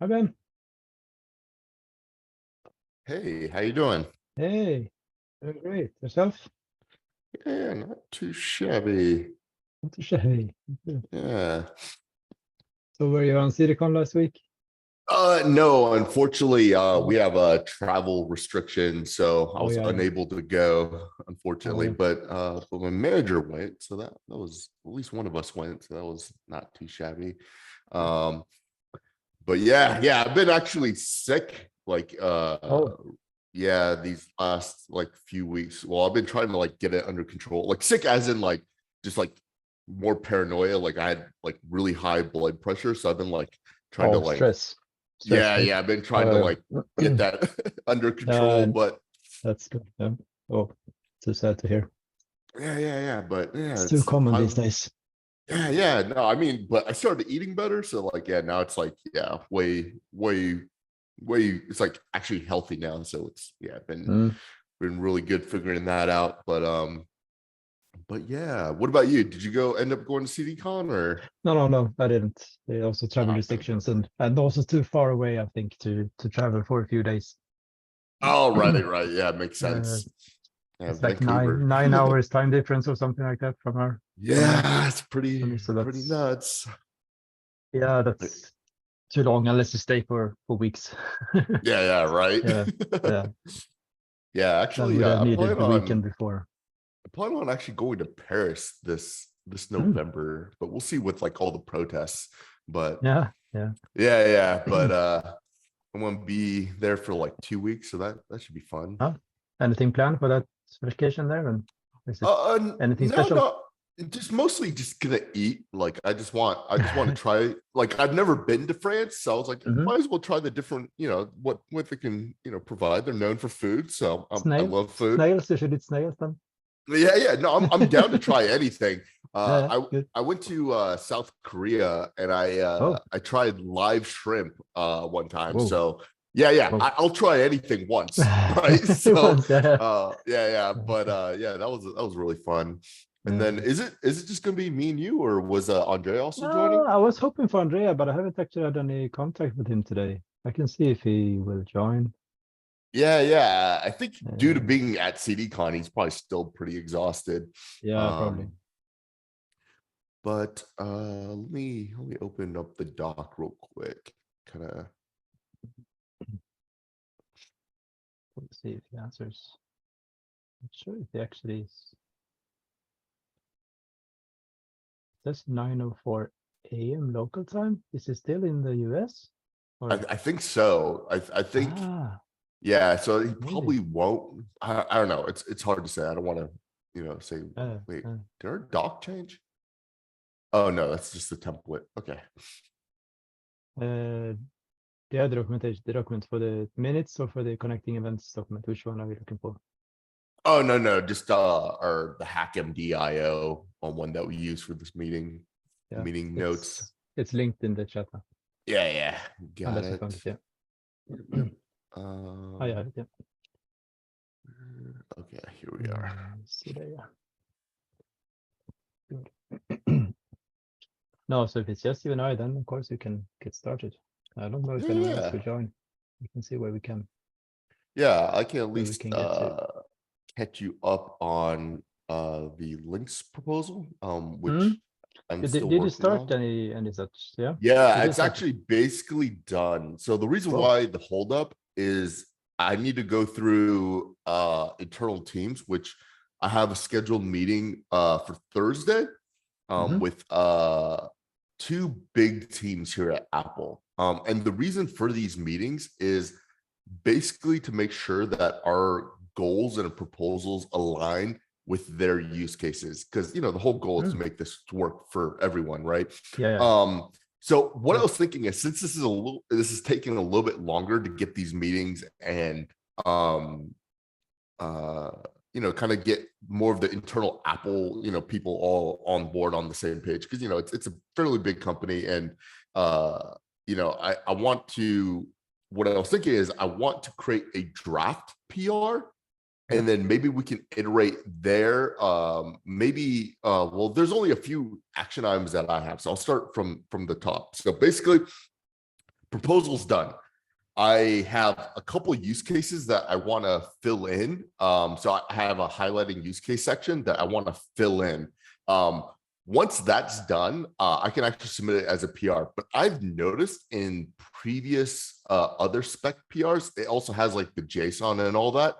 Hi, Ben. Hey, how you doing? Hey, doing great. Yourself? Yeah, not too shabby. Not too shabby. Good. Yeah. So were you on CDCon last week? No, unfortunately, we Oh, have a travel restriction, so I oh was yeah, yeah. unable to go, Oh unfortunately. yeah. But my manager went, so that was at least one of us went, so that was not too shabby. Um, but yeah, I've been actually sick, Oh, yeah, these last like few weeks. Well, I've been trying to like get it under control, like sick as in like just like more paranoia. Like I had like really high blood pressure, so I've been like trying to oh, like stress, right? I've been trying to Oh, like get that under yeah, control, but that's good. Yeah. Oh, too sad to hear. yeah, but yeah, It's too it's common these finally. days. Yeah, no, I mean, but I started eating better, so like yeah, now it's like yeah, way it's like actually healthy now, so it's yeah, Mm. been really good figuring that out. But yeah, what about you? Did you go end up going to CDCon or? No, I didn't. They also travel Okay. restrictions and also too far away, I think, to travel for a few days. Oh, right. Yeah, makes Uh, sense. Yeah, it's like Vancouver. nine hours time difference or something like that from our Yeah, it's from pretty me. So pretty that's nuts. yeah, that's too long unless you stay for weeks. Yeah, right. Yeah, yeah. Yeah, Then actually, would have needed the weekend before. I plan on actually going to Paris this Mm. November, but we'll see with like all the protests. But Yeah. yeah, but I'm gonna be there for like 2 weeks, so that should be fun. Huh? Anything planned for that vacation there? And is it anything No, special? no, just mostly just gonna eat. Like I just want to try. Like I've never been to France, so I was like, Hmm. might as well try the different, what they can, provide. They're known for food, so I Snails, love food. snails. You should eat snails then. Yeah. No, I'm down to try anything. Yeah, good. I went to South Korea and Oh, I tried live shrimp one time. whoa, So whoa. I'll try anything once, right? It So was, yeah. but Okay. yeah, that was really fun. And then Yeah. is it just gonna be me and you, or was Andre also No, joining? I was hoping for Andrea, but I haven't actually had any contact with him today. I can see if he will join. Yeah. I think due to Uh, being at CDCon, he's probably still pretty exhausted. yeah, probably. But let me open up the doc real quick. Kind of We'll see if he answers. Not sure if he actually is. That's 9:04 a.m. local time. Is he still in the US? Or I think so. I think ah, yeah. So he maybe. probably won't. I don't know. It's hard to say. I don't want to say Uh, wait. uh, Did our doc change? Oh no, that's just the template. Okay. uh, the documentation, the document for the minutes or for the connecting events document. Which one are we looking for? Oh no, just our the HackMDIO on one that we use for this Yeah, meeting notes. it's linked in the chat now. Yeah, got Unless you it. found it, yeah. Oh Um, yeah, yeah. okay, here we are. See there, yeah. Good. No, so if it's just you and I, then of course you can get started. I don't know if anyone else will Yeah. join. We can see Yeah, I can at where we least can get to. catch you up on the links proposal, Hmm? which I'm still Did you working start on. any such? Yeah, you Yeah, did it's start it. actually basically done. So the reason Whoa. why the holdup is I need to go through internal teams, which I have a scheduled meeting for Thursday Hmm. with two big teams here at Apple. And the reason for these meetings is basically to make sure that our goals and proposals align with their use cases, because the whole goal is to Mm. make this work for everyone, right? Yeah, So of what I was course. thinking is, since this is taking a little bit longer to get these meetings and um uh kind of get more of the internal Apple people all on board on the same page, because it's a fairly big company. And I want to, what I was thinking is I want to create a draft PR, Yeah. and then maybe we can iterate there. Maybe well, there's only a few action items that I have, so I'll start from the top. So basically, proposal's done. I have a couple use cases that I want to fill in. So I have a highlighting use case section that I want to fill in. Once that's done, I can actually submit it as a PR. But I've noticed in previous other spec PRs, it also has like the JSON and all that.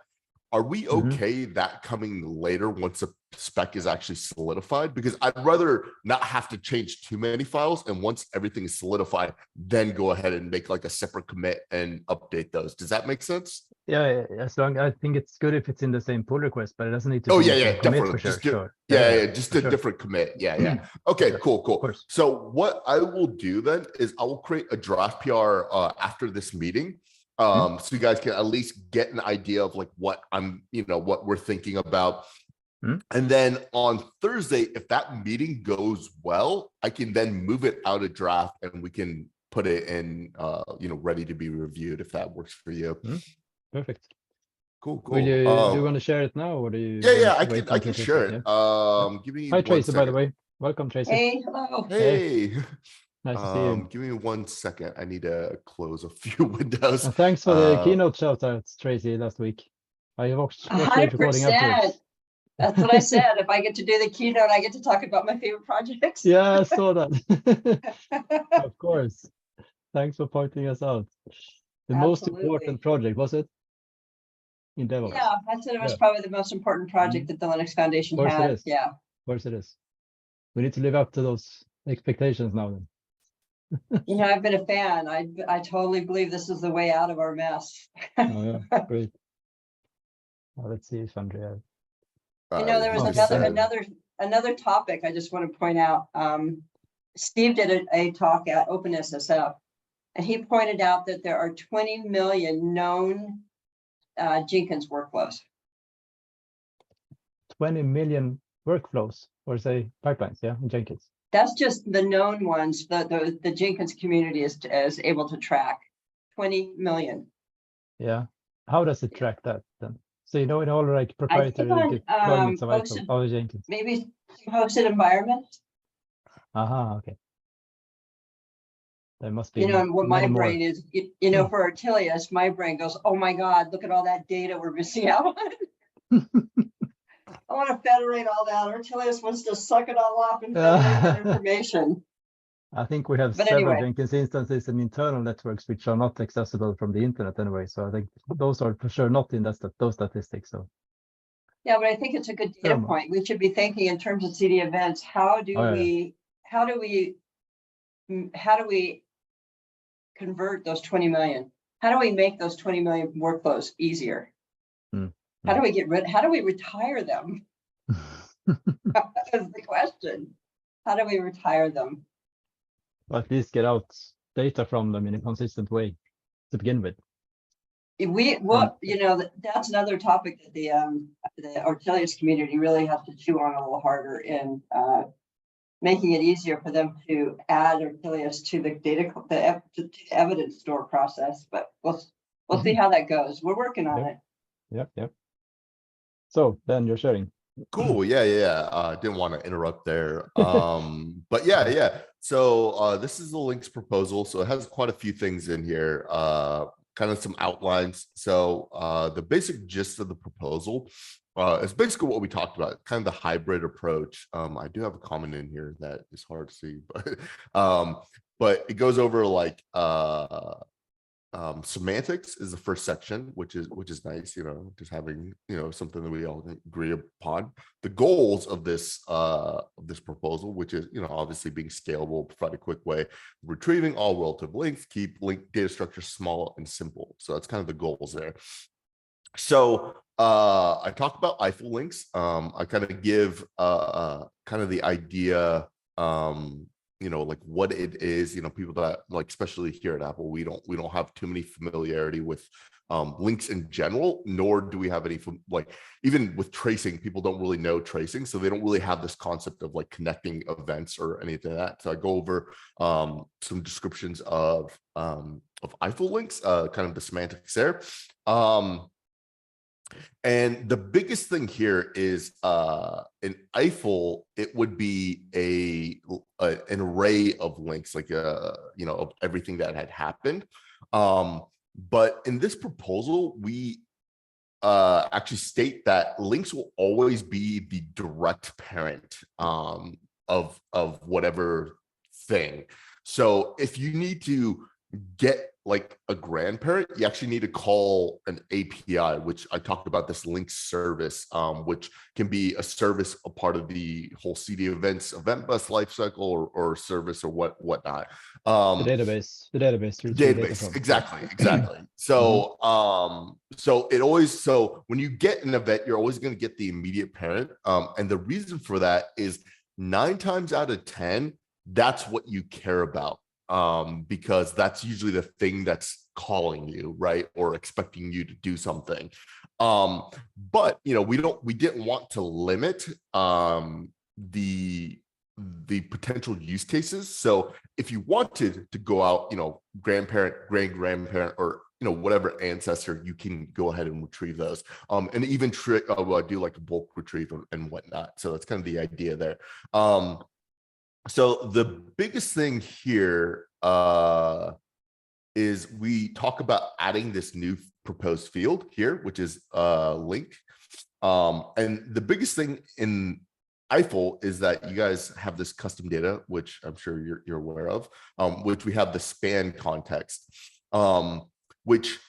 Are we okay that coming later once a spec is actually solidified? Because I'd rather not have to change too many files, and once everything is solidified, then go ahead and make like a separate commit and update those. Does that make sense? Yeah, as long I think it's good if it's in the same pull request, but it doesn't need to Oh be yeah, in the yeah, same commit definitely. for sure. Just do, Sure. yeah, just for a sure. different commit. Yeah. Okay, sure. cool. course. So what I will do then is I will create a draft PR after this meeting. So you guys can at least get an idea of like what what we're thinking about. And then on Thursday, if that meeting goes well, I can then move it out of draft and we can put it in, ready to be reviewed if that works for you. Perfect. Cool. Will you do you want to share it now, or do you? Yeah, wait I can until share Tuesday? it. Give me Hi, 1 Tracy. By the second. way, welcome, Tracy. Hey, hello. Hey. Nice to see you. Give me 1 second. I need to close a few windows. And thanks for the keynote shout outs, Tracy, last week. I watched the recording 100%. afterwards. That's what I said. If I get to do the keynote, I get to talk about my favorite projects. Yeah, I saw that. Of course. Thanks for pointing us out. The most important project, was it? In DevOps. Yeah, I said it was probably the most important project that the Linux Foundation had. It is. Yeah. Of course it is. We need to live up to those expectations now then. I've been a fan. I totally believe this is the way out of our mess. Oh yeah, great. Well, let's see if Andrea. There was another topic I just want to point out. Steve did a talk at OpenSSF, and he pointed out that there are 20 million known Jenkins workflows. 20 million workflows, or say pipelines, yeah, in Jenkins. That's just the known ones that the Jenkins community is able to track. 20 million. Yeah. How does it track that then? So in all like proprietary deployments of Jenkins. Maybe hosted environments. Okay. There must be. And what my brain is, for Artilius, my brain goes, oh my God, look at all that data we're missing out on. I want to federate all that. Artilius wants to suck it all up and federate that information. I think we have several Jenkins instances and internal networks which are not accessible from the internet anyway. So I think those are for sure not in those statistics. So yeah, but I think it's a good data point. We should be thinking in terms of CDEvents. How do we convert those 20 million? How do we make those 20 million workflows easier? How do we retire them? That's the question. How do we retire them? Or at least get out data from them in a consistent way to begin with. That's another topic that the Artilius community really has to chew on a little harder in making it easier for them to add Artilius to the evidence store process. But we'll see how that goes. We're working on it. Yep. So Ben, you're sharing. Cool. Yeah. Didn't want to interrupt there. But yeah. So this is the links proposal. So it has quite a few things in here, kind of some outlines. So the basic gist of the proposal is basically what we talked about, kind of the hybrid approach. I do have a comment in here that is hard to see, but it goes over like semantics is the first section, which is nice, just having something that we all agree upon. The goals of this proposal, which is obviously being scalable, provide a quick way of retrieving all relative links, keep link data structure small and simple. So that's kind of the goals there. So I talked about Eiffel links. I kind of give kind of the idea, like what it is. People that like, especially here at Apple, we don't have too many familiarity with links in general, nor do we have any like, even with tracing, people don't really know tracing, so they don't really have this concept of like connecting events or anything like that. So I go over some descriptions of Eiffel links, kind of the semantics there. And the biggest thing here is in Eiffel, it would be an array of links, like of everything that had happened. But in this proposal, we actually state that links will always be the direct parent of whatever thing. So if you need to get like a grandparent, you actually need to call an API, which I talked about, this link service, which can be a service, a part of the whole CDEvents event bus lifecycle or service or whatnot. The database to retrieve data from. Exactly. So so when you get an event, you're always going to get the immediate parent, and the reason for that is 9 times out of 10, that's what you care about, because that's usually the thing that's calling you, right, or expecting you to do something. But we didn't want to limit the potential use cases. So if you wanted to go out, grandparent, grandparent, or whatever ancestor, you can go ahead and retrieve those, and even do like a bulk retrieve and whatnot. So that's kind of the idea there. So the biggest thing here is we talk about adding this new proposed field here, which is link. And the biggest thing in Eiffel is that you guys have this custom data, which I'm sure you're aware of, which we have the span context, which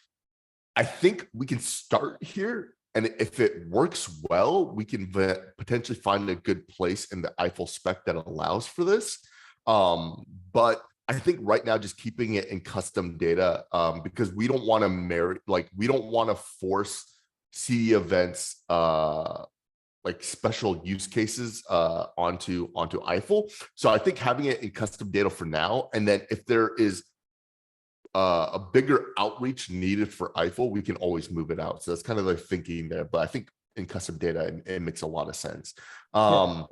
I think we can start here. And if it works well, we can potentially find a good place in the Eiffel spec that allows for this. But I think right now, just keeping it in custom data, because we don't want to we don't want to force CDEvents like special use cases onto Eiffel. So I think having it in custom data for now, and then if there is a bigger outreach needed for Eiffel, we can always move it out. So that's kind of the thinking there. But I think in custom data, it makes a lot of sense. I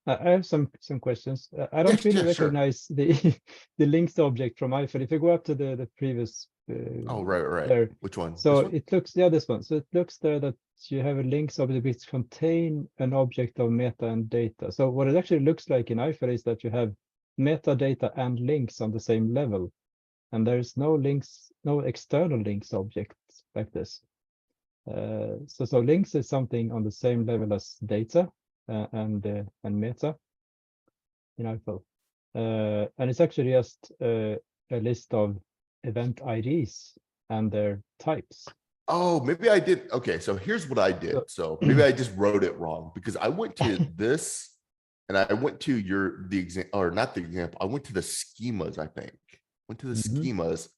have some questions. I don't really recognize the links object from Eiffel. If you go up to the previous. Oh, right. There. Which one? So it looks, this one. So it looks there that you have a links object which contain an object of meta and data. So what it actually looks like in Eiffel is that you have metadata and links on the same level. And there's no links, no external links objects like this. So links is something on the same level as data and meta in Eiffel. And it's actually just a list of event IDs and their types. Oh, maybe I did. Okay, so here's what I did. So maybe I just wrote it wrong, because I went to this and I went to the example, or not the example. I went to the schemas, I think. Went to the schemas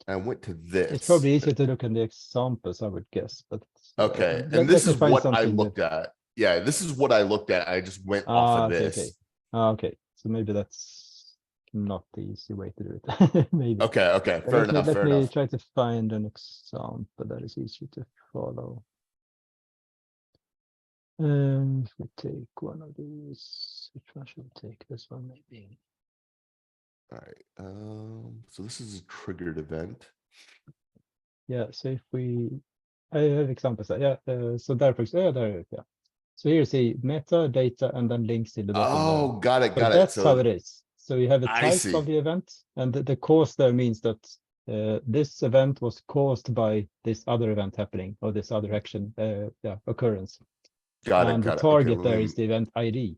and I went to this. It's probably easier to look at the examples, I would guess. But okay, and this is what I looked at. Yeah, this is what I looked at. I just went off of this. Okay. So maybe that's not the easy way to do it. Maybe. Okay. Fair enough. Let me try to find an example that is easier to follow. If we take one of these, which one should we take? This one maybe. All right. So this is a triggered event. Yeah. So if I have examples. Yeah. So there, yeah. So here you see metadata and then links in the bottom. Oh, got it. That's how it is. So you have a type of the event, and the cause there means that this event was caused by this other event happening, or this other action occurrence. Got it. And the target there is the event ID.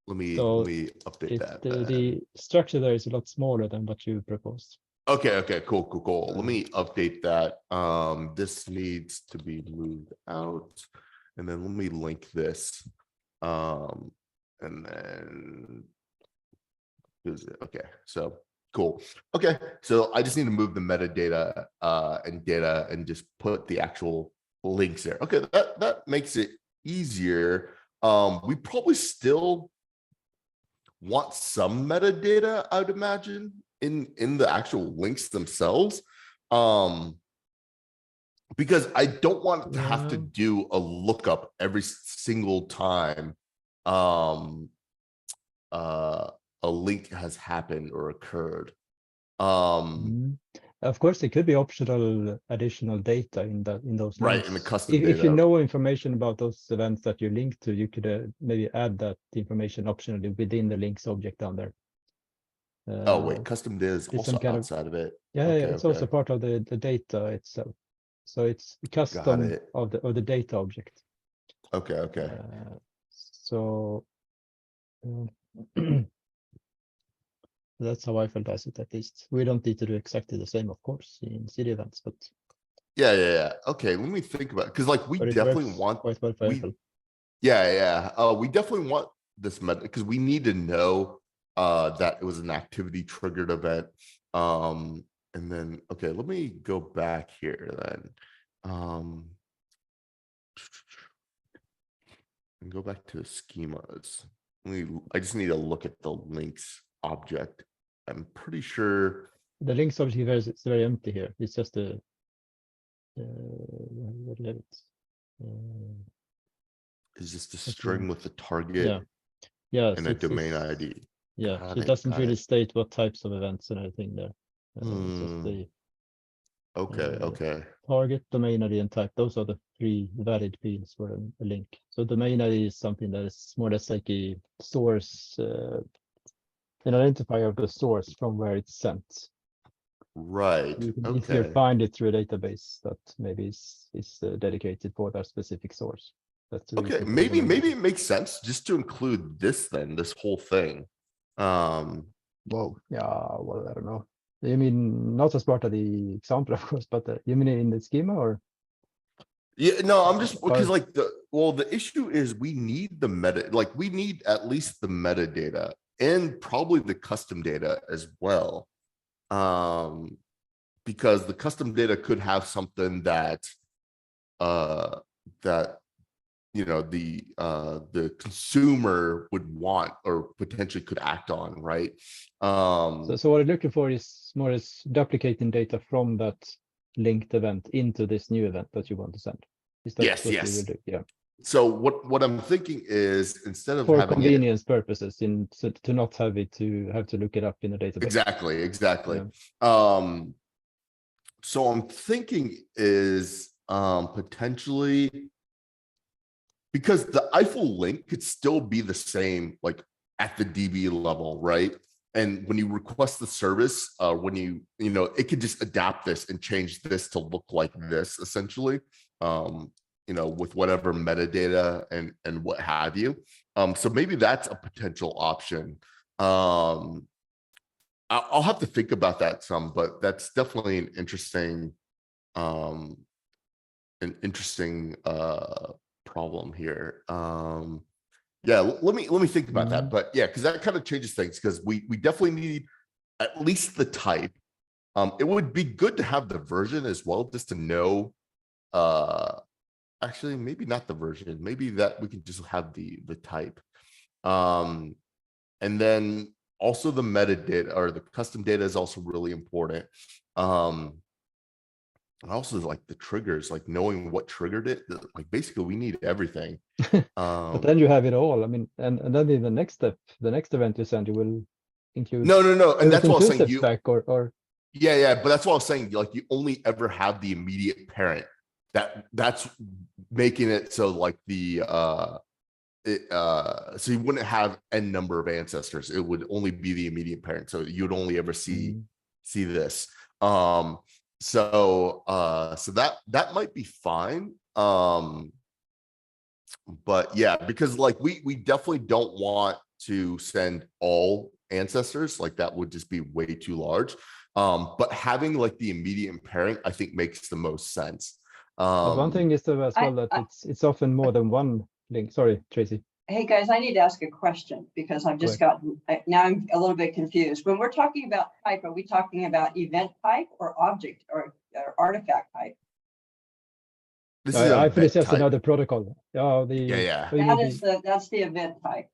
Let me update that. The structure there is a lot smaller than what you proposed. Okay, cool. Let me update that. This needs to be moved out, and then let me link this. And then okay, so cool. Okay, so I just need to move the metadata and data and just put the actual links there. Okay, that makes it easier. We probably still want some metadata, I would imagine, in the actual links themselves, because I don't want to have to do a lookup every single time a link has happened or occurred. And Of course, it could be optional additional data in those Right, links. in the custom If you data. know information about those events that you link to, you could maybe add that information optionally within the links object down there. Oh wait, custom data is it's also some kind of- outside of it. Yeah, Okay, it's also okay. part of the data itself. So it's Got custom it. of the data object. Okay, okay. So that's how I felt as it, at least. We don't need to do exactly the same, of course, in CDEvents, but Yeah. Okay, let me think about it. Because like we it definitely works want quite well for Eiffel. Yeah. We definitely want this meta because we need to know that it was an activity triggered event. And then okay, let me go back here then. And go back to the schemas. I just need to look at the links object. I'm pretty sure The links object here is very empty here. It's just a what do you have it? it's just a Okay. string with the target Yeah, and so a domain ID. Yeah, Got so it it, doesn't got really it. state what types of events and everything there. It's just Hmm. the Okay. target, domain ID, and type. Those are the three valid fields for a link. So domain ID is something that is more or less like a source, an identifier of the source from where it's sent. Right. You can easier Okay. find it through a database that maybe is dedicated for that specific source. That's the Okay. reason for Maybe domain ID. it makes sense just to include this then, this whole thing. Whoa, yeah, well, I don't know. You mean not as part of the example, of course, but you mean in the schema or? Yeah, no, I'm just because Or- like the issue is we need the meta, like we need at least the metadata and probably the custom data as well. Because the custom data could have something that that the consumer would want or potentially could act on, right? So what I'm looking for is more is duplicating data from that linked event into this new event that you want to send. Is that Yes, what you yes. will do? Yeah. So what I'm thinking is instead of For having it convenience purposes, to not have to look it up in a database. exactly. Yeah. So I'm thinking is potentially because the Eiffel link could still be the same like at the DB level, right? And when you request the service, when it could just adapt this and change this to look like this essentially, with whatever metadata and what have you. So maybe that's a potential option. I'll have to think about that some, but that's definitely an interesting problem here. Yeah, let me think about that. But yeah, because that kind of changes things because we definitely need at least the type. It would be good to have the version as well, just to know. Actually, maybe not the version. Maybe that we can just have the type. And then also the metadata or the custom data is also really important. And also like the triggers, like knowing what triggered it, like basically we need everything. But then you have it all. I mean, and then in the next step, the next event you send, you will include No. And that's what I was saying. steps back or Yeah. But that's what I was saying. Like you only ever have the immediate parent. That's making it so like so you wouldn't have n number of ancestors. It would only be the immediate parent. So you'd only ever see this. So that might be fine. But yeah, because like we definitely don't want to send all ancestors, like that would just be way too large. But having like the immediate parent, I think makes the most sense. But one thing is though as well that it's often more than one link. Sorry, Tracy. Hey guys, I need to ask a question because I've just now I'm a little bit confused. When we're talking about type, are we talking about event type or object or artifact type? This is I feel it's just type. another protocol. Yeah. That's the event type.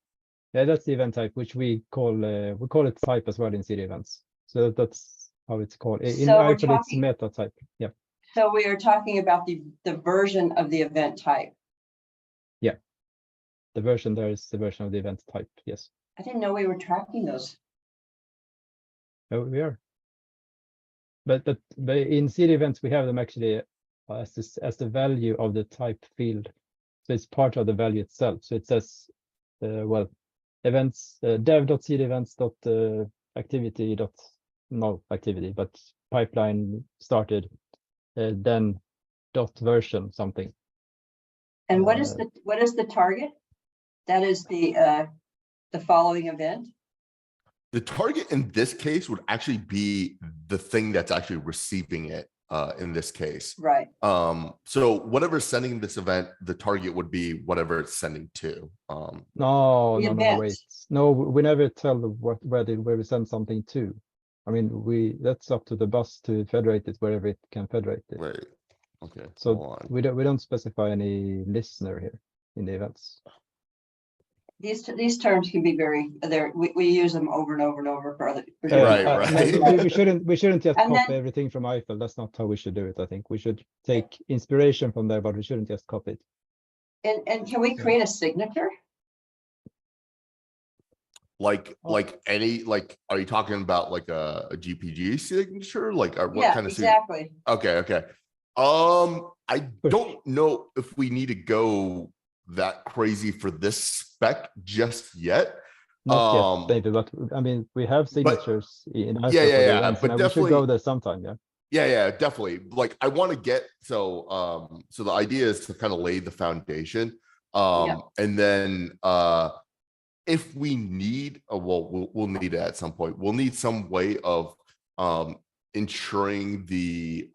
Yeah, that's the event type, which we call it type as well in CDEvents. So that's how it's called. In Eiffel, it's meta type. Yeah. So we are talking about the version of the event type. Yeah. The version there is the version of the event type. Yes. I didn't know we were tracking those. Oh, we are. but in CDEvents we have them actually as the value of the type field. So it's part of the value itself. So it says, well, events dev.cdevents.activity no activity, but pipeline started, then dot version something. And what is the target? That is the following event. The target in this case would actually be the thing that's actually receiving it in this case. Right. So whatever's sending this event, the target would be whatever it's sending to. No, event. wait. No, we never tell where we send something to. I mean, that's up to the bus to federate it wherever it can federate it. Wait, okay. So hold on. we don't specify any listener here in the events. These terms can be very there. We use them over and over and over for other. Right. We shouldn't just And copy then- everything from Eiffel. That's not how we should do it. I think we should take inspiration from there, but we shouldn't just copy it. And can we create a signature? Like any, like, are you talking about like a GPG signature? Like what Yeah, kind of exactly. Okay. I don't know if we need to go that crazy for this spec just yet. Not yet, maybe, but I mean, we have signatures in Eiffel for the events, but and we should go there sometime. Yeah, definitely. Like I want to get so the idea is to kind of lay the foundation, and then if we need we'll need it at some point. We'll need some way of ensuring the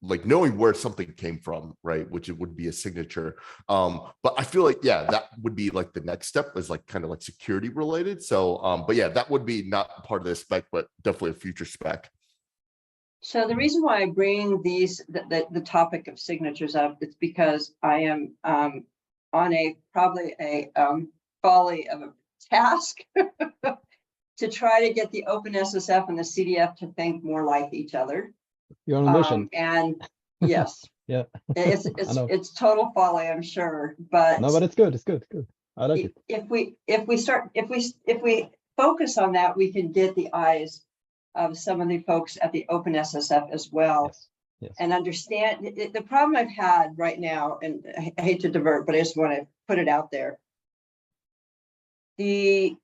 like knowing where something came from, right? Which it would be a signature. But I feel like, yeah, that would be like the next step is like kind of like security related. So, but yeah, that would be not part of this spec, but definitely a future spec. So the reason why I bring the topic of signatures up, it's because I am on probably a folly of a task to try to get the OpenSSF and the CDF to think more like each other. You're on a mission. And yes, yeah, it's total folly, I'm sure, but no, but it's good. It's good. I like it. If we focus on that, we can get the eyes of some of the folks at the OpenSSF as well. Yes. And understand the problem I've had right now, and I hate to divert, but I just want to put it out there. The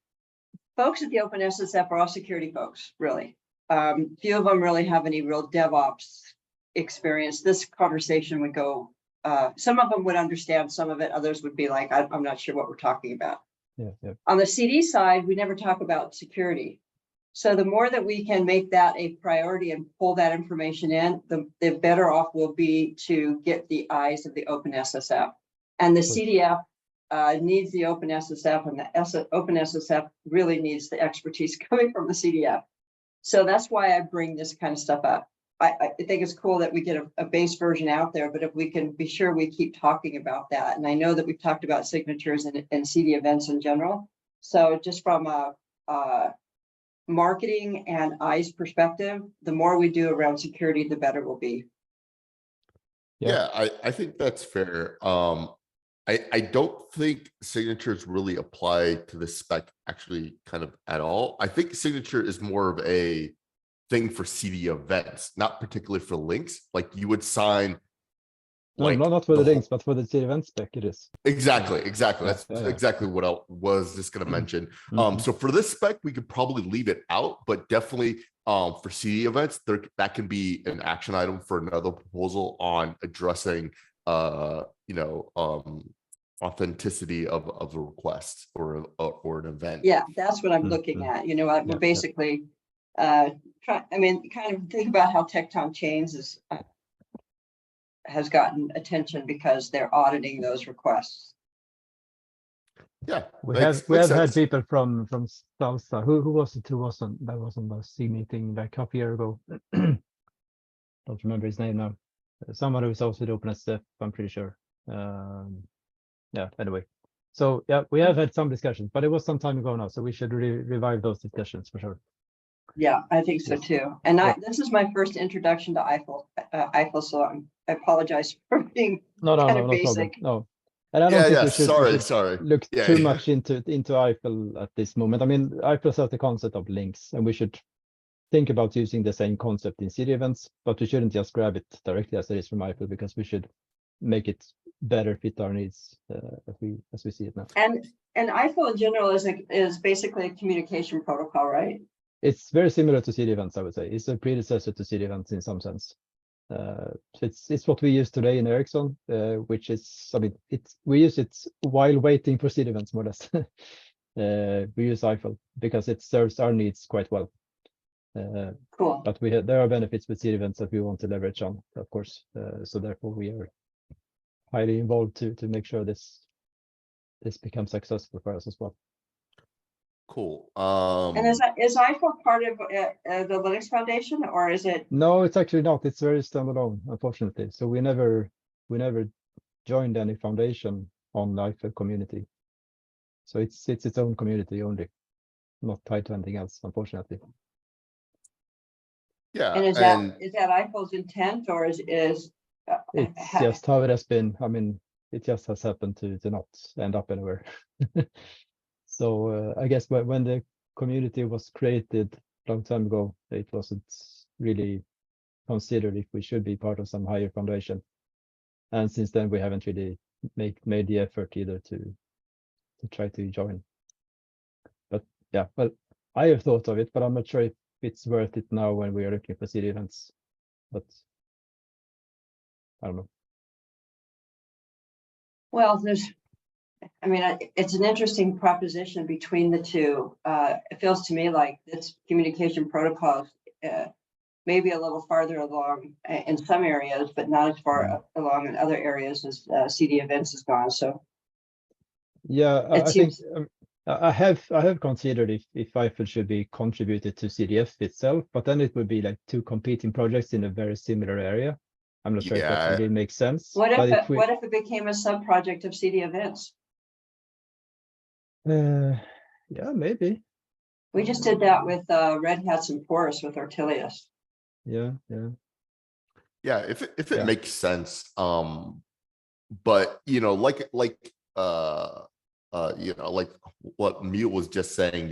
folks at the OpenSSF are all security folks, really. Few of them really have any real DevOps experience. This conversation would go, some of them would understand some of it, others would be like, I'm not sure what we're talking about. Yeah. On the CD side, we never talk about security. So the more that we can make that a priority and pull that information in, the better off we'll be to get the eyes of the OpenSSF. And the CDF needs the OpenSSF, and the OpenSSF really needs the expertise coming from the CDF. So that's why I bring this kind of stuff up. I think it's cool that we get a base version out there, but if we can be sure we keep talking about that. And I know that we've talked about signatures and CDEvents in general. So just from a marketing and eyes perspective, the more we do around security, the better we'll be. Yeah, I think that's fair. I don't think signatures really apply to the spec actually kind of at all. I think signature is more of a thing for CDEvents, not particularly for links. Like you would sign. No, not for the links, but for the CDEvent spec it is. Exactly. Yeah, That's exactly what I was just going to mention. So for this spec, we could probably leave it out, but definitely for CDEvents, that can be an action item for another proposal on addressing authenticity of a request or an event. Yeah, that's what I'm looking at. We're basically kind of think about how Tecton Chains has gotten attention because they're auditing those requests. Yeah, we have had people from Salsa. Who was it? That was on the C meeting like half a year ago. Don't remember his name now. Someone who's also the OpenSSF, I'm pretty sure. Yeah, anyway. So yeah, we have had some discussions, but it was some time ago now, so we should revive those discussions for sure. Yeah, I think so too. And this is my first introduction to Eiffel, so I apologize for being no basic. problem. No, and I don't think we should sorry. look too much into Eiffel at this moment. I mean, Eiffel has the concept of links, and we should think about using the same concept in CDEvents, but we shouldn't just grab it directly as it is from Eiffel, because we should make it better fit our needs as we see it now. And Eiffel in general is basically a communication protocol, right? It's very similar to CDEvents, I would say. It's a predecessor to CDEvents in some sense. It's what we use today in Ericsson, which is, I mean, we use it while waiting for CDEvents, more or less. We use Eiffel because it serves our needs quite well. Cool. But there are benefits with CDEvents that we want to leverage on, of course. So therefore, we are highly involved to make sure this becomes successful for us as well. Cool. And is Eiffel part of the Linux Foundation, or is it? No, it's actually not. It's very standalone, unfortunately. So we never joined any foundation on the Eiffel community. So it's its own community only, not tied to anything else, unfortunately. Yeah. And is that Eiffel's intent, or is it's just how it has been. I mean, it just has happened to not end up anywhere. So I guess when the community was created a long time ago, it wasn't really considered if we should be part of some higher foundation. And since then, we haven't really made the effort either to try to join. But yeah, well, I have thought of it, but I'm not sure if it's worth it now when we are looking for CDEvents. But I don't know. Well, I mean, it's an interesting proposition between the two. It feels to me like this communication protocol maybe a little farther along in some areas, but not as far along in other areas as CDEvents has gone. So yeah, I think I have considered if Eiffel should be contributed to CDF itself, but then it would be like two competing projects in a very similar area. I'm not sure if that really makes sense. What if it became a sub-project of CDEvents? Yeah, maybe. We just did that with Red Hats and Porous with Ortelius. Yeah. If it makes sense. But like what Emil was just saying,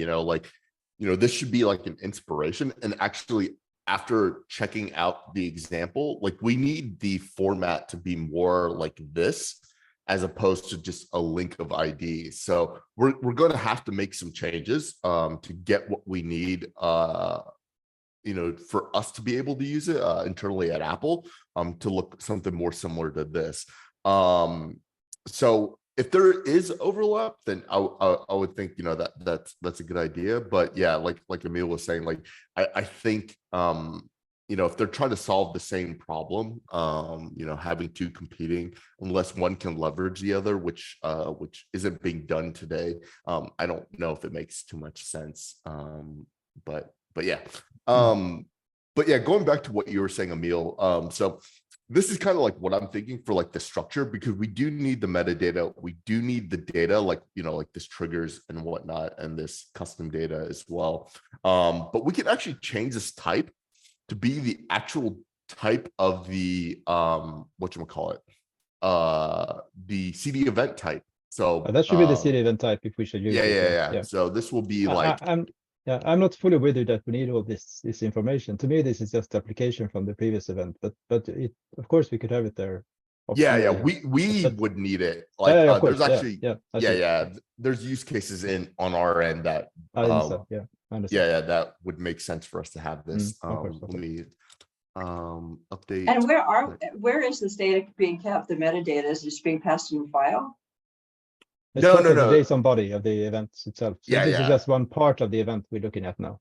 this should be like an inspiration. And actually, after checking out the example, like we need the format to be more like this, as opposed to just a link of ID. So we're going to have to make some changes to get what we need, for us to be able to use it internally at Apple to look something more similar to this. So if there is overlap, then I would think, that's a good idea. But yeah, like Emil was saying, like, I think, if they're trying to solve the same problem, having two competing, unless one can leverage the other, which isn't being done today, I don't know if it makes too much sense. But yeah. But yeah, going back to what you were saying, Emil, so this is kind of like what I'm thinking for like the structure, because we do need the metadata. We do need the data, like, like this triggers and whatnot, and this custom data as well. But we can actually change this type to be the actual type of the, whatchamacallit, the CDEvent type. So that should be the CDEvent type if we should use it. Yeah. So this will be like, I'm not fully with you that we need all this information. To me, this is just application from the previous event, but it, of course, we could have it there. Yeah. We would need it. Like there's actually, there's use cases on our end that, that would make sense for us to have this. Let me update. And where is this data being kept? The metadata is just being passed in a file? It's no. The JSON body of the event itself. So this is just one part of the event we're looking at now.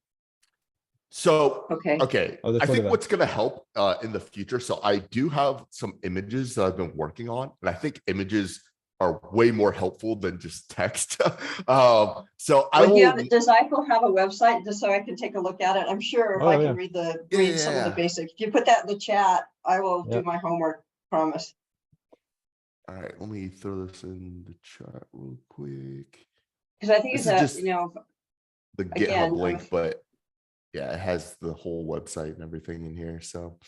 So, okay. I think what's going to help in the future. So I do have some images that I've been working on, and I think images are way more helpful than just text. So does Eiffel have a website just so I can take a look at it? I'm sure if I can read some of the basics. If you put that in the chat, I will do my homework, promise. All right, let me throw this in the chat real quick. Because I think it's just the GitHub link, but yeah, it has the whole website and everything in here. So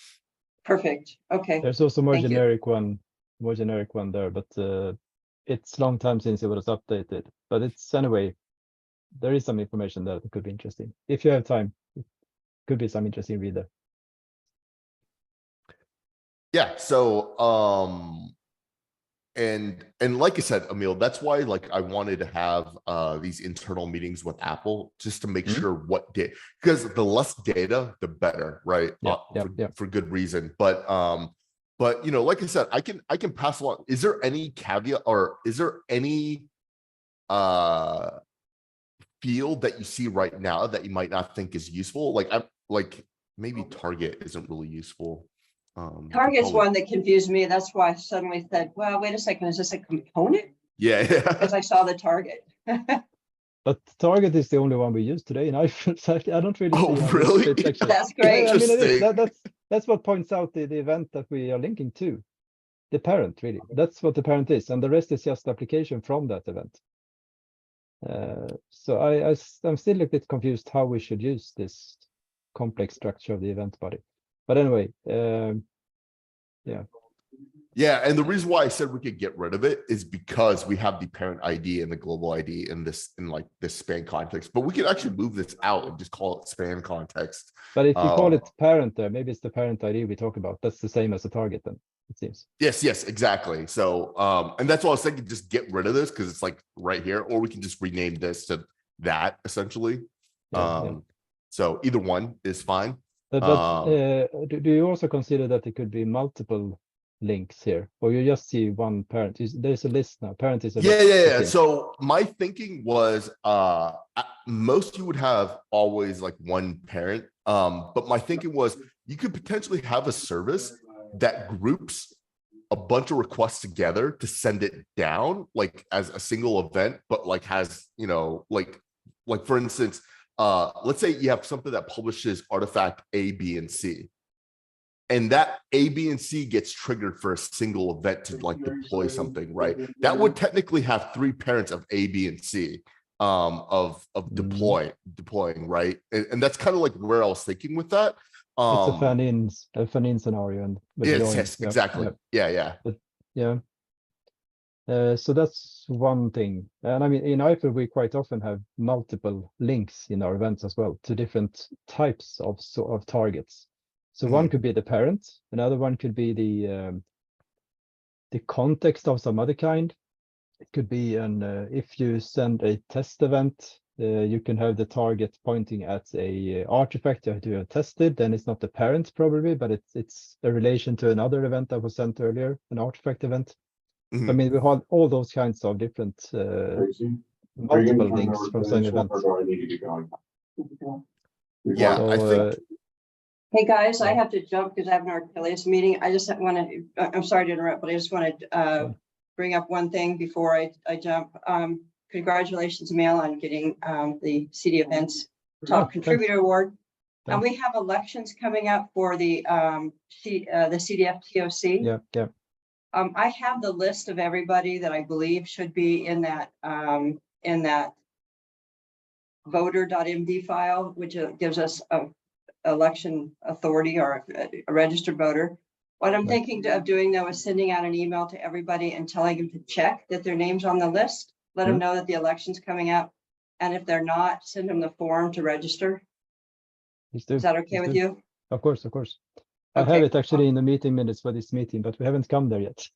perfect. Okay. There's also more generic one there, but it's a long time since it was updated. But it's anyway, there is some information there that could be interesting if you have time. could be some interesting read there. Yeah. So, and like I said, Emil, that's why like I wanted to have these internal meetings with Apple just to make sure what data, because the less data, the better, right? For good reason. But you know, like I said, I can pass along. Is there any caveat or is there any field that you see right now that you might not think is useful? Like I'm like maybe Target isn't really useful. Target's one that confused me. That's why I suddenly said, well, wait a second, is this a component? Yeah. Because I saw the target. But Target is the only one we use today, and I don't really see how really? it fits actually. That's great. Yeah, I mean, it is. Interesting. That's what points out the event that we are linking to. The parent, really. That's what the parent is, and the rest is just application from that event. So I'm still a bit confused how we should use this complex structure of the event body. But anyway, yeah. Yeah, and the reason why I said we could get rid of it is because we have the parent ID and the global ID in like this span context. But we could actually move this out and just call it span context. But if you call it parent there, maybe it's the parent ID we talk about. That's the same as a target then, it seems. Yes, exactly. So and that's why I was thinking just get rid of this because it's like right here, or we can just rename this to that essentially. So either one is fine. But do you also consider that it could be multiple links here, or you just see one parent? There's a list now. Parent is a list. Yeah. So my thinking was at most you would have always like one parent. But my thinking was you could potentially have a service that groups a bunch of requests together to send it down like as a single event, but like has, you know, like for instance, let's say you have something that publishes artifact A, B, and C. And that A, B, and C gets triggered for a single event to like deploy something, right? That would technically have 3 parents of A, B, and C of deploying, right? And that's kind of like where I was thinking with that. It's a fan-in scenario, and yes, exactly. Yeah. But, yeah. So that's one thing. And I mean, in IFL, we quite often have multiple links in our events as well to different types of targets. So one could be the parent, another one could be the context of some other kind. It could be if you send a test event, you can have the target pointing at a artifact that you have tested. Then it's not the parent probably, but it's a relation to another event that was sent earlier, an artifact event. I mean, we have all those kinds of different multiple links from same event. Yeah, so, I think. Hey guys, I have to jump because I have an Archelius meeting. I just want to, I'm sorry to interrupt, but I just want to bring up one thing before I jump. Congratulations, Emil, on getting the CDEvents Top Contributor Award. And we have elections coming up for the CDF TOC. Yeah. I have the list of everybody that I believe should be in that voter.md file, which gives us a election authority or a registered voter. What I'm thinking of doing though is sending out an email to everybody and telling them to check that their name's on the list, let them know that the election's coming up. And if they're not, send them the form to register. Is that okay with you? Of course. I have it actually in the meeting minutes for this meeting, but we haven't come there yet.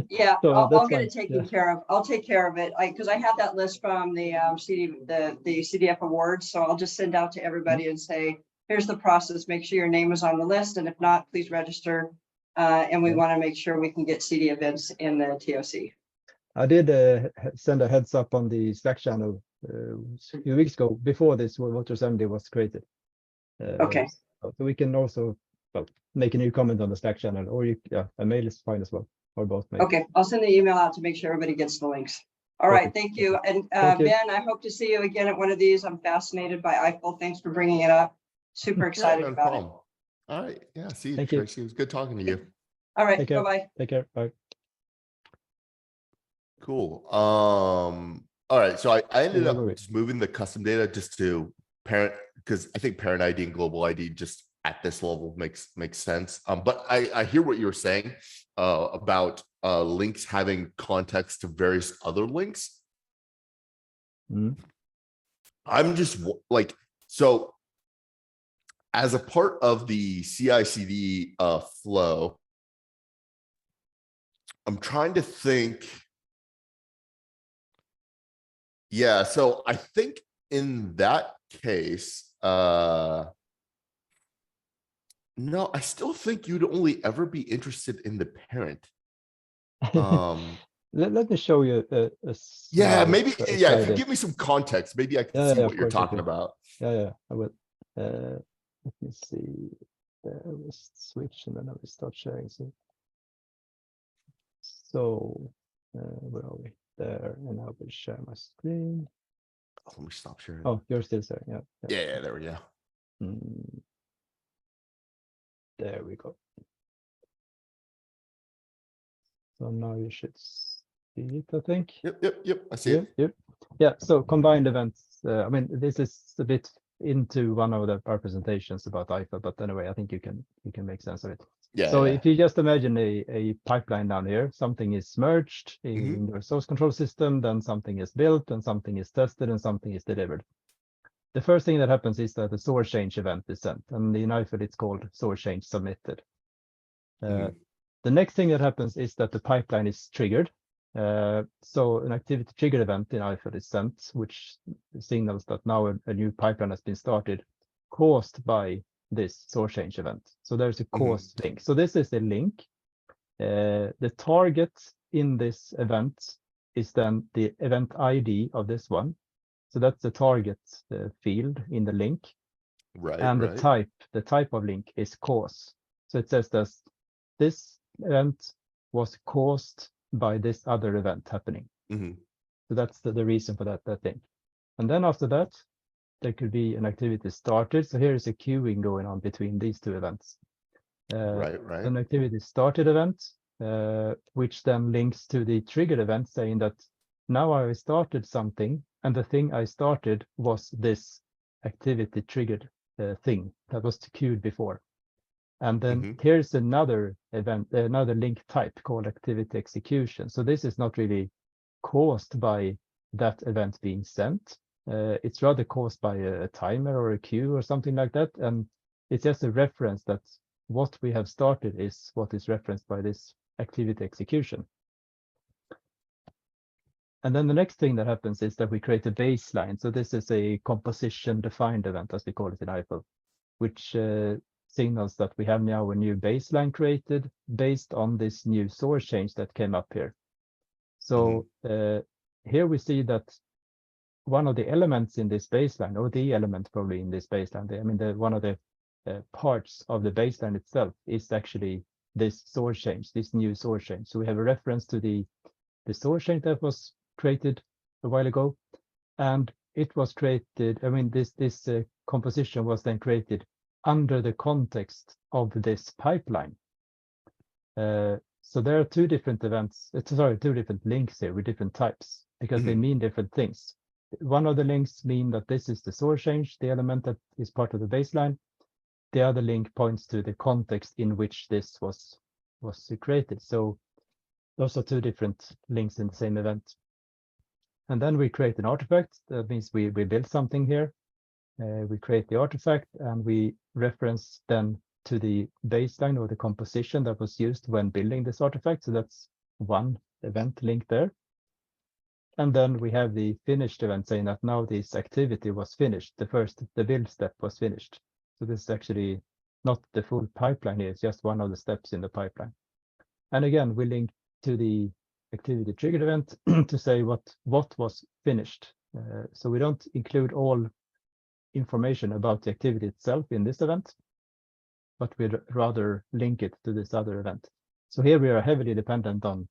Yeah, so I'll get it taken care of. I'll take care of it because I have that list from the CDF awards. So I'll just send out to everybody and say, here's the process. Make sure your name is on the list. And if not, please register. And we want to make sure we can get CDEvents in the TOC. I did send a heads up on the Slack channel a few weeks ago before this voter assembly was created. Okay. So we can also make a new comment on the Slack channel, or a mail is fine as well, or both. Maybe. Okay, I'll send the email out to make sure everybody gets the links. All right, thank you. And Ben, I hope to see you again at one of these. I'm fascinated by Eiffel. Thanks for bringing it up. Super excited about it. All right, yeah, see you, thank Tracy. It was good talking to you. All right, bye-bye. Take care, bye. Cool. All right, so I ended up just moving the custom data just to parent, because I think parent ID and global ID just at this level makes sense. But I hear what you were saying about links having context to various other links. I'm just like, so as a part of the CI/CD flow, I'm trying to think. Yeah, so I think in that case, no, I still think you'd only ever be interested in the parent. Let me show you a Yeah, slide, maybe. a Yeah, if slide you in. give me some context, maybe I can Yeah, see yeah, what of you're course I talking can. about. Yeah, I will. Let me see. We switch and then I will start sharing. So where are we? There, and I will share my screen. Oh, let me stop sharing. Oh, you're still sharing. Yeah. Yeah, there we go. There we go. So now you should see it, I think. Yep. I see it. Yep. Yeah, so combined events. I mean, this is a bit into one of our presentations about IFA, but anyway, I think you can make sense of it. Yeah. So yeah. if you just imagine a pipeline down here, something is merged in your source control system, then something is built and something is tested and something is delivered. The first thing that happens is that the source change event is sent, and in IFA it's called source change submitted. The next thing that happens is that the pipeline is triggered. So an activity trigger event in IFA is sent, which signals that now a new pipeline has been started, caused by this source change event. So there's a cause link. So this is a link. The target in this event is then the event ID of this one. So that's the target field in the link. Right. And the type of link is cause. So it says that this event was caused by this other event happening. So that's the reason for that thing. And then after that, there could be an activity started. So here is a queuing going on between these two events. Right. An activity started event, which then links to the triggered event saying that now I started something, and the thing I started was this activity triggered thing that was queued before. And then here's another event, another link type called activity execution. So this is not really caused by that event being sent. It's rather caused by a timer or a queue or something like that. And it's just a reference that what we have started is what is referenced by this activity execution. And then the next thing that happens is that we create a baseline. So this is a composition defined event, as we call it in IFA, which signals that we have now a new baseline created based on this new source change that came up here. So here we see that one of the elements in this baseline, or the element probably in this baseline, one of the parts of the baseline itself is actually this source change, this new source change. So we have a reference to the source change that was created a while ago, and it was created. This composition was then created under the context of this pipeline. So there are two different events, two different links here with different types, because they mean different things. One of the links mean that this is the source change, the element that is part of the baseline. The other link points to the context in which this was created. So those are two different links in the same event. And then we create an artifact. That means we build something here. We create the artifact and we reference then to the baseline or the composition that was used when building this artifact. So that's one event link there. And then we have the finished event saying that now this activity was finished. The build step was finished. So this is actually not the full pipeline here. It's just one of the steps in the pipeline. And again, we link to the activity triggered event to say what was finished. So we don't include all information about the activity itself in this event, but we'd rather link it to this other event. So here we are heavily dependent on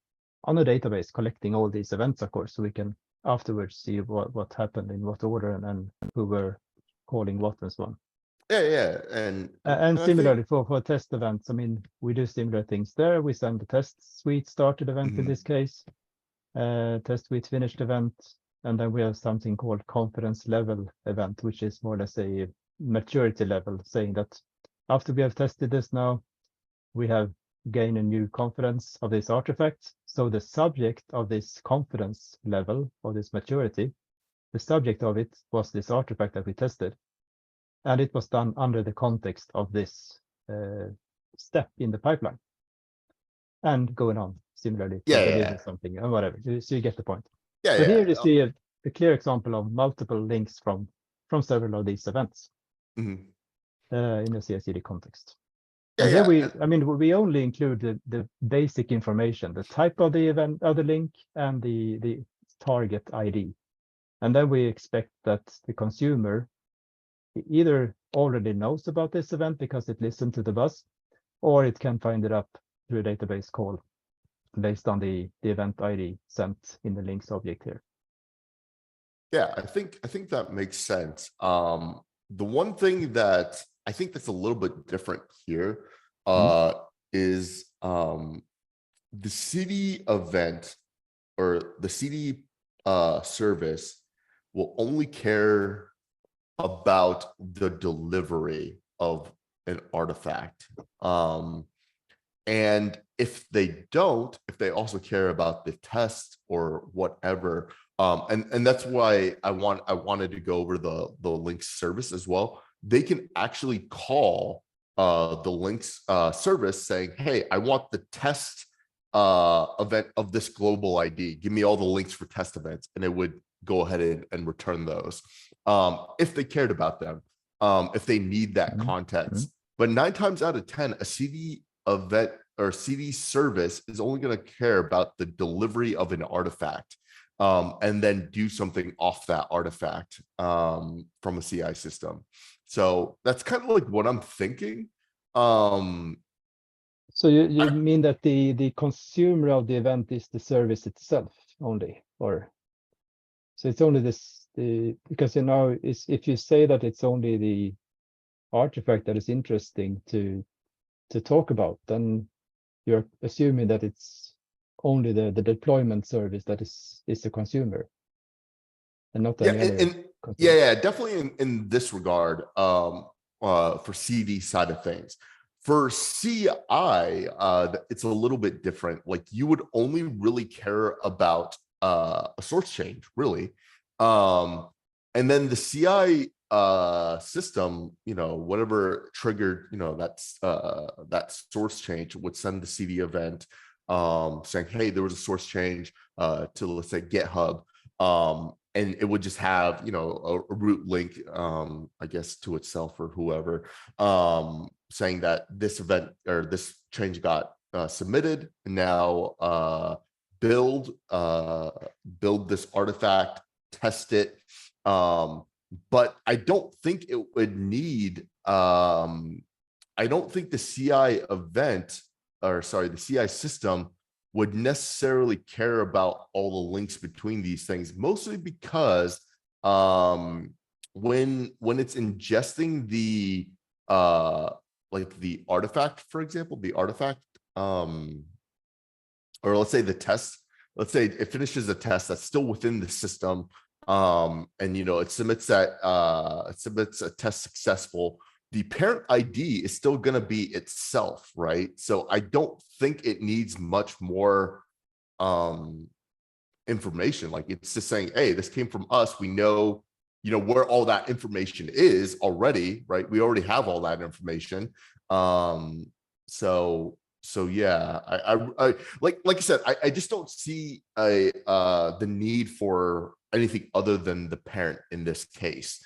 a database collecting all these events, of course, so we can afterwards see what happened in what order and who were calling what and so on. Yeah. And similarly for test events, we do similar things there. We send the test suite started event in this case, test suite finished event, and then we have something called confidence level event, which is more or less a maturity level, saying that after we have tested this now, we have gained a new confidence of this artifact. So the subject of this confidence level or this maturity, the subject of it was this artifact that we tested. And it was done under the context of this step in the pipeline. And going on similarly to deliver something or whatever. So you get the point. So here you see a clear example of multiple links from several of these events in a CI/CD context. And here we only include the basic information, the type of the event, of the link, and the target ID. And then we expect that the consumer either already knows about this event because it listened to the bus, or it can find it up through a database call based on the event ID sent in the links object here. Yeah, I think that makes sense. The one thing that I think that's a little bit different here is the CD event or the CD service will only care about the delivery of an artifact. And if they also care about the test or whatever, and that's why I wanted to go over the links service as well. They can actually call the links service saying, hey, I want the test event of this global ID. Give me all the links for test events, and it would go ahead and return those if they cared about them, if they need that context. But 9 times out of 10, a CD event or CD service is only going to care about the delivery of an artifact and then do something off that artifact from a CI system. So that's kind of like what I'm thinking. So you mean that the consumer of the event is the service itself only, or so it's only this because if you say that it's only the artifact that is interesting to talk about, then you're assuming that it's only the deployment service that is the consumer, and not any other consumer. Definitely in this regard for CD side of things. For CI, it's a little bit different. Like you would only really care about a source change, really, and then the CI system, whatever triggered, that source change would send the CD event saying, hey, there was a source change to, let's say, GitHub, and it would just have, a root link, I guess, to itself or whoever, saying that this event or this change got submitted. And now build this artifact, test it. But I don't think it would need, I don't think the CI event, the CI system would necessarily care about all the links between these things, mostly because when it's ingesting the like the artifact, for example, the artifact, or let's say the test, let's say it finishes a test that's still within the system, and it submits a test successful. The parent ID is still going to be itself, right? So I don't think it needs much more information. Like it's just saying, hey, this came from us. We know, where all that information is already, right? We already have all that information. So yeah, I like I said, I just don't see the need for anything other than the parent in this case.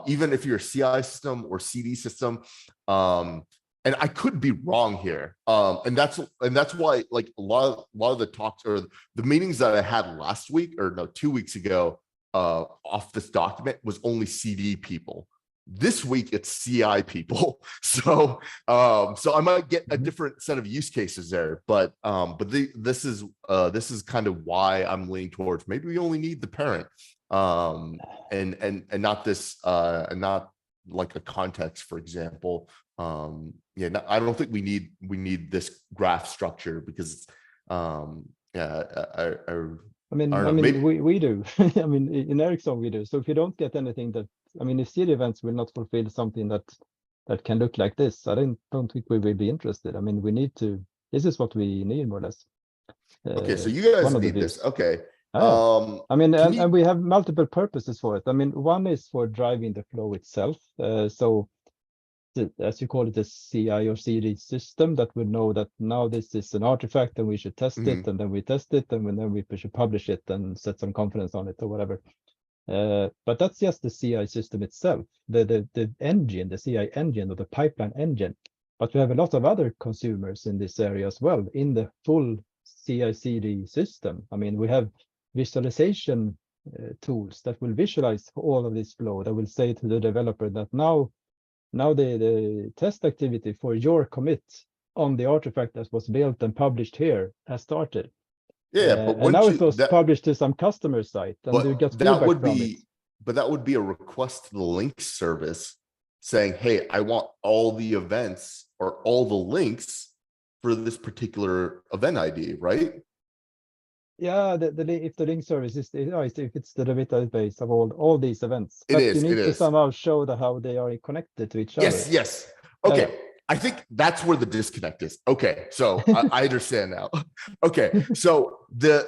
Even if you're a CI system or CD system, and I could be wrong here. And that's why, like a lot of the talks or the meetings that I had last week, or no, 2 weeks ago, off this document was only CD people. This week it's CI people. So I might get a different set of use cases there, but this is kind of why I'm leaning towards maybe we only need the parent, and not this and not like a context, for example. I don't think we need this graph structure because we do. I mean, in Ericsson we do. So if you don't get anything that, if CDEvents will not fulfill something that can look like this, I don't think we will be interested. We need to. This is what we need, more or less. Okay, so you guys need this. Okay. I mean, can you- and we have multiple purposes for it. I mean, one is for driving the flow itself. So as you call it, the CI or CD system that would know that now this is an artifact and we should test it, and then we test it, and then we should publish it and set some confidence on it or whatever. But that's just the CI system itself, the engine, the CI engine or the pipeline engine. But we have a lot of other consumers in this area as well, in the full CI/CD system. I mean, we have visualization tools that will visualize all of this flow, that will say to the developer that now the test activity for your commit on the artifact that was built and published here has started. Yeah, but and now it was that, published to some customer site, and you get that feedback would from it. be, but that would be a request to the link service saying, hey, I want all the events or all the links for this particular event ID, right? Yeah, if the link service is if it's the database of all these events, It but is, you it need to is. somehow show how they are connected to each Yes, other. yes. Yeah, Okay. yeah. I think that's where the disconnect is. Okay, so I understand now. Okay, so the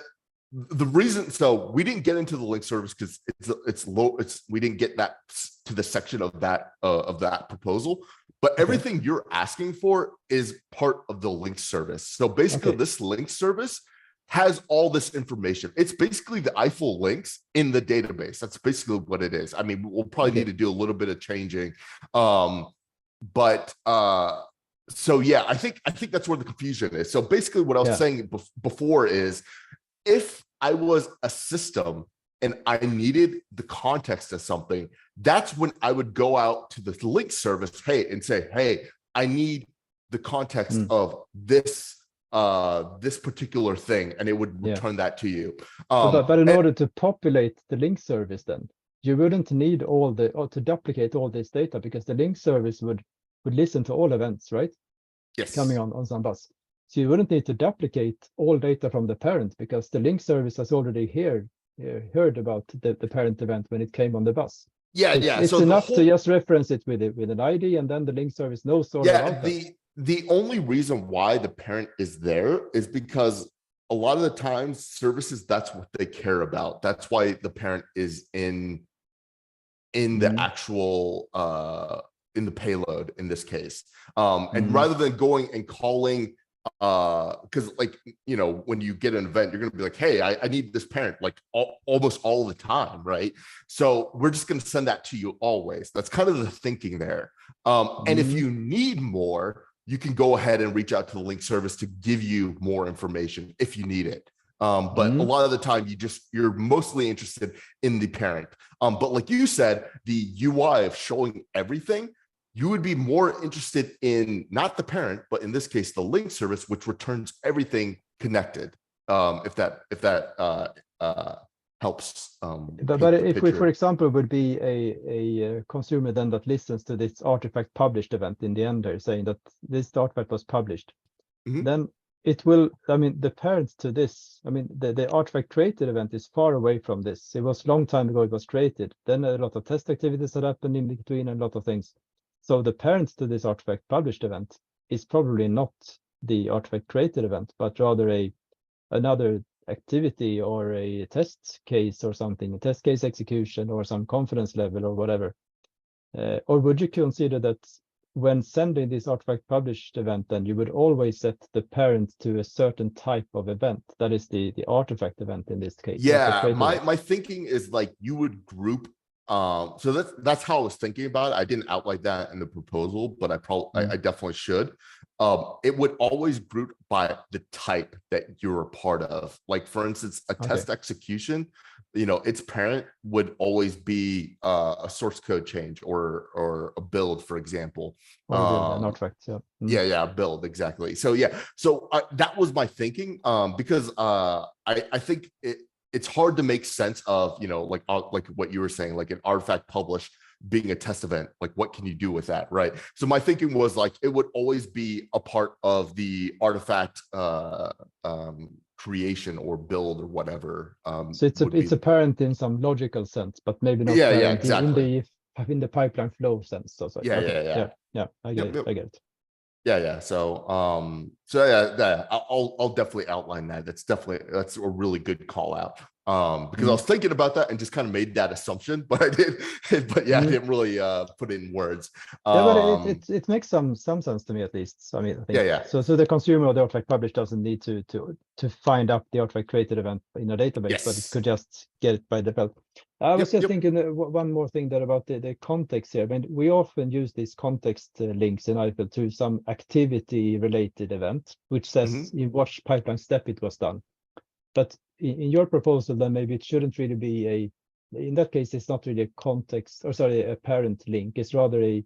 reason, so we didn't get into the link service because it's low. We didn't get that to the section of that proposal. But everything you're asking for is part of the link service. So basically, this link service has all this information. It's basically the Eiffel links in the database. That's basically what it is. I mean, we'll probably need to do a little bit of changing. But so yeah, I think that's where the confusion is. So basically what I was saying before is, if I was a system and I needed the context of something, that's when I would go out to the link service, and say, hey, I need the context of this particular thing, and it would return that to you. But in order to populate the link service, then you wouldn't need to duplicate all this data, because the link service would listen to all events, right? Yes. Coming on some bus. So you wouldn't need to duplicate all data from the parent, because the link service has already heard about the parent event when it came on the bus. It's so enough to just reference it with an ID, and then the link service knows all about that. The only reason why the parent is there is because a lot of the times services, that's what they care about. That's why the parent is in the actual in the payload in this case. And rather than going and calling, because like, when you get an event, you're going to be like, hey, I need this parent like almost all the time, right? So we're just going to send that to you always. That's kind of the thinking there. And if you need more, you can go ahead and reach out to the link service to give you more information if you need it. But a lot of the time you're mostly interested in the parent. But like you said, the UI of showing everything, you would be more interested in not the parent, but in this case, the link service, which returns everything connected. If that helps. But if we, for example, would be a consumer then that listens to this artifact published event in the end, there saying that this artifact was published, then it will, I mean, the parent to this, I mean, the artifact created event is far away from this. It was a long time ago it was created. Then a lot of test activities that happened in between and a lot of things. So the parent to this artifact published event is probably not the artifact created event, but rather another activity or a test case or something, a test case execution or some confidence level or whatever. Or would you consider that when sending this artifact published event, then you would always set the parent to a certain type of event, that is the artifact event in this case? Yeah, my thinking is like you would group. So that's how I was thinking about it. I didn't outline that in the proposal, but I definitely should. It would always group by the type that you're a part of. Like for instance, a test execution, its parent would always be a source code change or a build, for example. Or an artifact, yeah, build, exactly. So that was my thinking, because I think it's hard to make sense of, like what you were saying, like an artifact published being a test event. Like, what can you do with that, right? So my thinking was like, it would always be a part of the artifact creation or build or whatever. So it's a parent in some logical sense, but maybe not exactly. in the pipeline flow sense. So I get it. Yeah. So I'll definitely outline that. That's a really good call out. Because I was thinking about that and just kind of made that assumption, but I didn't really put it in words. Yeah, but it makes some sense to me at least. So, I mean, I think Yeah. so the consumer of the artifact published doesn't need to find up the artifact created event in a database, but it Yes. could just get it by default. I was Yep, just thinking one more thing there about the context here. I mean, we often use these context links in Eiffel to some activity related event, which says in what pipeline step it was done. But in your proposal, then maybe it shouldn't really be in that case, it's not really a context, or sorry, a parent link. It's rather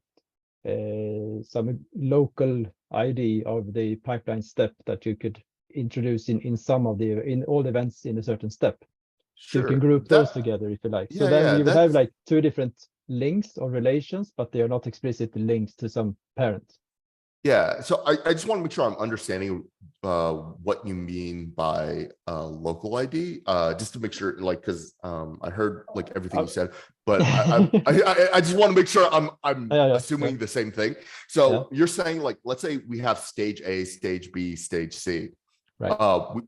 some local ID of the pipeline step that you could introduce in all events in a certain step. So you can group those together if you like. So then you would have like two different links or relations, but they are not explicitly linked to some parent. Yeah, so I just want to make sure I'm understanding what you mean by local ID, just to make sure, like, because I heard like everything you said, but I just want to make sure I'm assuming the same thing. So you're saying, like, let's say we have stage A, stage B, stage C. Right.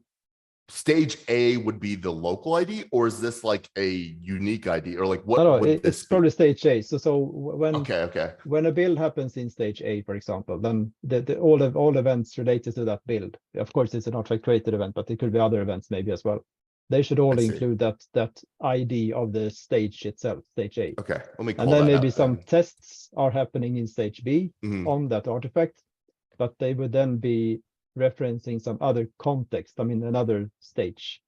Stage A would be the local ID, or is this like a unique ID, or like what No, would this it's be? probably stage A. So when Okay. when a build happens in stage A, for example, then all events related to that build. Of course, it's an artifact created event, but it could be other events maybe as well. They should all include that ID of the stage itself, stage A. Okay, let me call and then that maybe out some then. tests are happening in stage B on that artifact, but they would then be referencing some other context. I mean, another stage.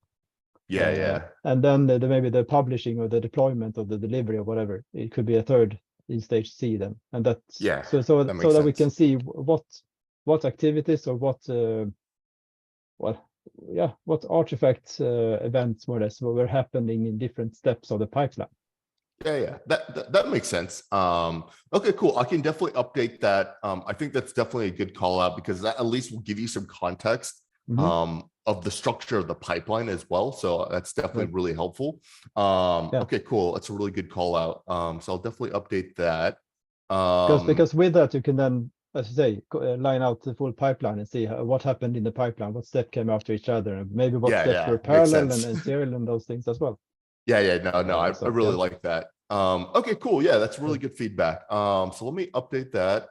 Yeah. And then maybe the publishing or the deployment or the delivery or whatever, it could be a third in stage C then. And that's so that we can see what activities or what artifact events more or less were happening in different steps of the pipeline. Yeah, that makes sense. Okay, cool. I can definitely update that. I think that's definitely a good call out, because that at least will give you some context of the structure of the pipeline as well. So that's definitely really helpful. Okay, cool. That's a really good call out. So I'll definitely update that. Because with that, you can then, as you say, line out the full pipeline and see what happened in the pipeline, what step came after each other, and maybe what steps were parallel and serial and those things as well. No, I really like that. Okay, cool. Yeah, that's really good feedback. So let me update that.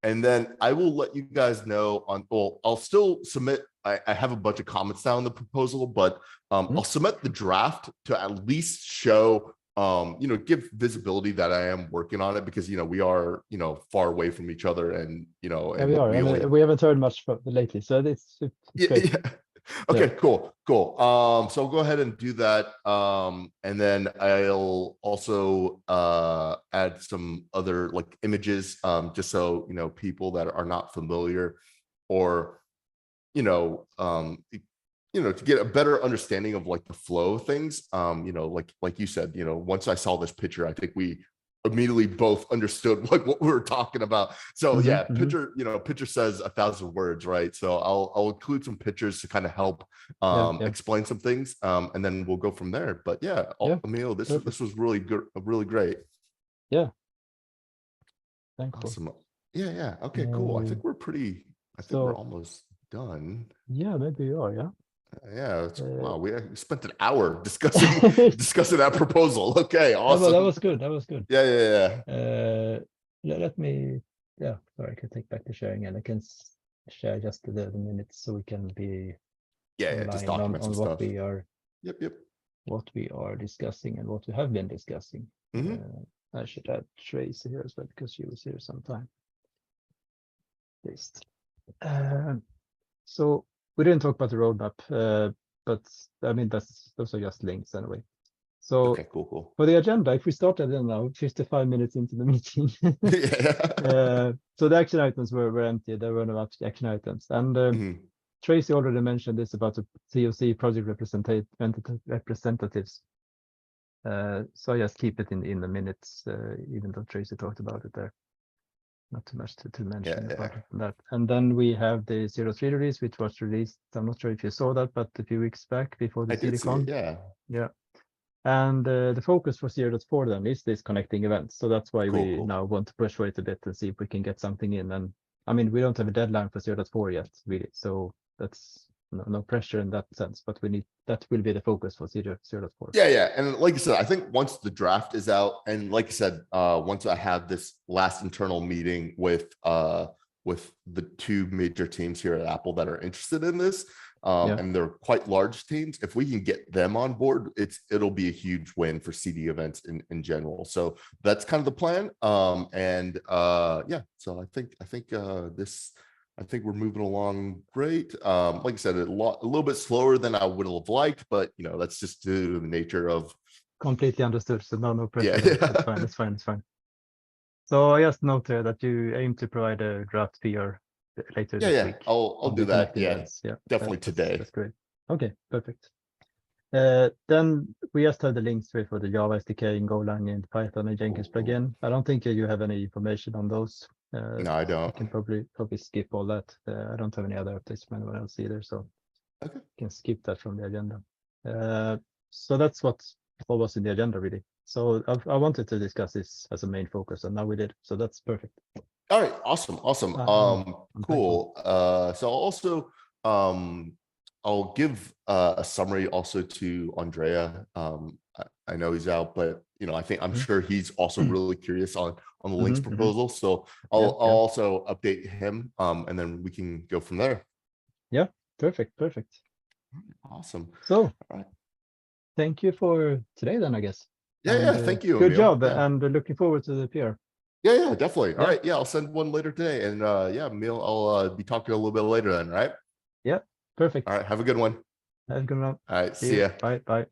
And then I will let you guys know I'll still submit. I have a bunch of comments down in the proposal, but I'll submit the draft to at least show, give visibility that I am working on it, because, we are, far away from each other, and, we are. And we haven't heard much lately, so it's great. Yeah. Okay, cool. So I'll go ahead and do that. And then I'll also add some other like images, just so people that are not familiar, or to get a better understanding of like the flow of things. Like you said, once I saw this picture, I think we immediately both understood like what we were talking about. So picture says 1,000 words, right? So I'll include some pictures to kind of help explain some things, and then we'll go from there. But Emil, this was really good, really great. Yeah, thankful. Awesome. Yeah. Okay, cool. I think we're almost done. Yeah, maybe you are. Wow, we spent an hour discussing that proposal. Okay, awesome. That was good. Yeah. Let me. Sorry, I can take back the sharing, and I can share just the minutes so we can be just document some stuff. What we are. Yep. What we are discussing and what we have been discussing. I should add Tracy here as well, because she was here sometime. So we didn't talk about the roadmap, but I mean those are just links anyway. So okay, cool. For the agenda, if we started now 55 minutes into the meeting, so the action items were empty. There were no action items, and Tracy already mentioned this about the COC project representatives. So I just keep it in the minutes, even though Tracy talked about it there. Not too much to mention about that. And then we have the 03 release, which was released. I'm not sure if you saw that, but a few weeks back before the CDCon. Yeah. And the focus for 04 then is this connecting events. So that's why we now want to push for it a bit and see if we can get something in. And I mean, we don't have a deadline for 04 yet, really. So that's no pressure in that sense, but that will be the focus for 0.4. Yeah. And like I said, I think once the draft is out, and like I said, once I have this last internal meeting with the two major teams here at Apple that are interested in this, and they're quite large teams, if we can get them on board, it'll be a huge win for CDEvents in general. So that's kind of the plan. Yeah, so I think we're moving along great. Like I said, a little bit slower than I would have liked, but that's just due to the nature of. Completely understood. So no pressure. Yeah. It's fine. So I just note there that you aim to provide a draft PR later this week. I'll do that. Yeah, definitely today. That's great. Okay, perfect. Then we just have the links for the Java SDK and Golang and Python and Jenkins plugin. I don't think you have any information on those. No, I don't. I can probably skip all that. I don't have any other updates from anyone else either, so okay, can skip that from the agenda. So that's what was in the agenda really. So I wanted to discuss this as a main focus, and now we did. So that's perfect. All right, awesome. Cool. So also, I'll give a summary also to Andrea. I know he's out, but I'm sure he's also really curious on the links proposal. So I'll also update him, and then we can go from there. Yeah, perfect. Awesome. So, all right. Thank you for today, then I guess. Yeah, thank you. Good Emil. job, yeah. And looking forward to the PR. Yeah, definitely. All right, I'll send one later today, and Emil, I'll be talking a little bit later then, right? Yeah, perfect. All right, have a good one. Have a good one. All right, see ya. Bye.